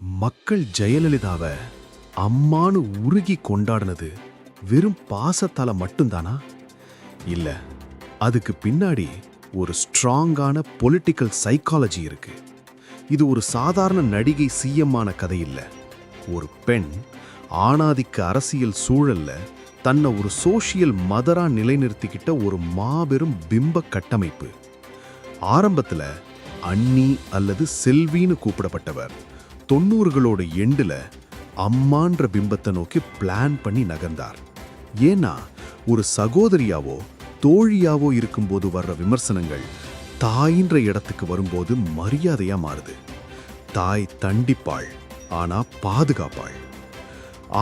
மக்கள் ஜெயலலிதாவை அம்மானு உருகி கொண்டாடினது வெறும் பாசத்தால மட்டும்தானா? இல்ல, அதுக்கு பின்னாடி ஒரு ஸ்ட்ராங்கான பொலிட்டிக்கல் சைக்காலஜி இருக்கு. இது ஒரு சாதாரண நடிகை சிஎம்மான கதை இல்ல. ஒரு பெண் ஆணாதிக்க அரசியல் சூழல்ல தன்னை ஒரு சோஷியல் மதரா நிலைநிறுத்திக்கிட்ட ஒரு மாபெரும் பிம்ப கட்டமைப்பு. ஆரம்பத்துல அண்ணி அல்லது செல்வின்னு கூப்பிடப்பட்டவர் 90களோட எண்டுல அம்மான்ற பிம்பத்தை நோக்கி பிளான் பண்ணி நகர்ந்தார். ஏன்னா ஒரு சகோதரியாவோ தோழியாவோ இருக்கும்போது வர்ற விமர்சனங்கள் தாயின்ற இடத்துக்கு வரும்போது மரியாதையா மாறுது. தாய் தண்டிப்பாள், ஆனா பாதுகாப்பாள்.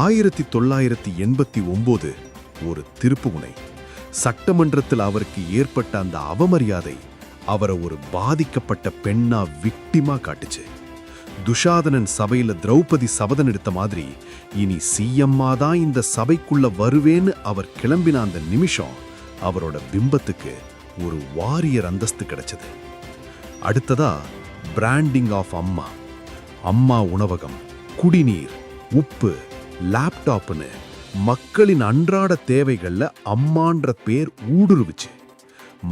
1989 ஒரு திருப்புமுனை. சட்டமன்றத்தில் அவருக்கு ஏற்பட்ட அந்த அவமரியாதை அவரை ஒரு பாதிக்கப்பட்ட பெண்ணா விக்டிமா காட்டுச்சு. துஷாதனன் சபையில திரௌபதி சபதம் எடுத்த மாதிரி இனி சிஎம்மா தான் இந்த சபைக்குள்ள வருவேன்னு அவர் கிளம்பின அந்த நிமிஷம் அவரோட பிம்பத்துக்கு ஒரு வாரியர் அந்தஸ்து கிடைச்சது. அடுத்ததா பிராண்டிங் ஆஃப் அம்மா. அம்மா உணவகம், குடிநீர், உப்பு, லேப்டாப்னு மக்களின் அன்றாட தேவைகள்ல அம்மான்ற பேர் ஊடுருவிச்சு.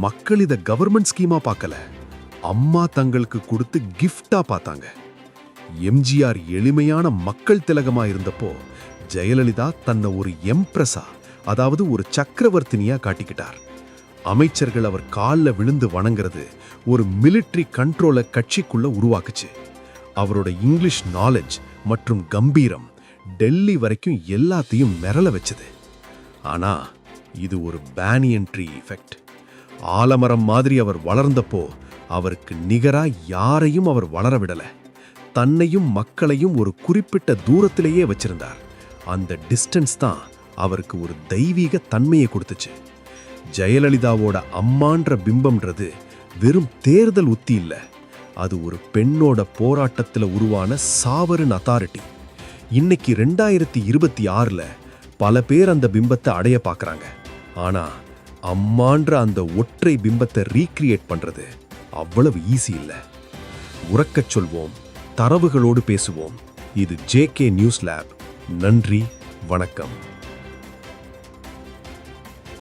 மக்கள் இத கவர்மெண்ட் ஸ்கீமா பார்க்கல, அம்மா தங்களுக்கு கொடுத்து கிஃப்டா பார்த்தாங்க. எம்ஜிஆர் எளிமையான மக்கள் திலகமா இருந்தப்போ ஜெயலலிதா தன்னை ஒரு எம்ப்ரஸா, அதாவது ஒரு சக்கரவர்த்தினியா காட்டிக்கிட்டார். அமைச்சர்கள் அவர் காலில் விழுந்து வணங்குறது ஒரு மிலிட்டரி கண்ட்ரோலை கட்சிக்குள்ள உருவாக்குச்சு. அவரோட இங்கிலீஷ் நாலேஜ் மற்றும் கம்பீரம் டெல்லி வரைக்கும் எல்லாத்தையும் மிரள வச்சது. ஆனா இது ஒரு பேனியன் ட்ரீ எஃபெக்ட். ஆலமரம் மாதிரி அவர் வளர்ந்தப்போ அவருக்கு நிகரா யாரையும் அவர் வளர விடல. தன்னையும் மக்களையும் ஒரு குறிப்பிட்ட தூரத்திலேயே வச்சிருந்தார். அந்த டிஸ்டன்ஸ் தான் அவருக்கு ஒரு தெய்வீக தன்மையை கொடுத்துச்சு. ஜெயலலிதாவோட அம்மான்ற பிம்பம்ன்றது வெறும் தேர்தல் உத்தி இல்ல, அது ஒரு பெண்ணோட போராட்டத்தில் உருவான சாவரின் அத்தாரிட்டி. இன்னைக்கு 2026ல பல பேர் அந்த பிம்பத்தை அடைய பார்க்கறாங்க. ஆனா அம்மான்ற அந்த ஒற்றை பிம்பத்தை ரீக்ரியேட் பண்றது அவ்வளவு ஈஸி இல்ல. உறக்கச் சொல்வோம், தரவுகளோடு பேசுவோம். இது JK நியூஸ் லேப். நன்றி, வணக்கம்.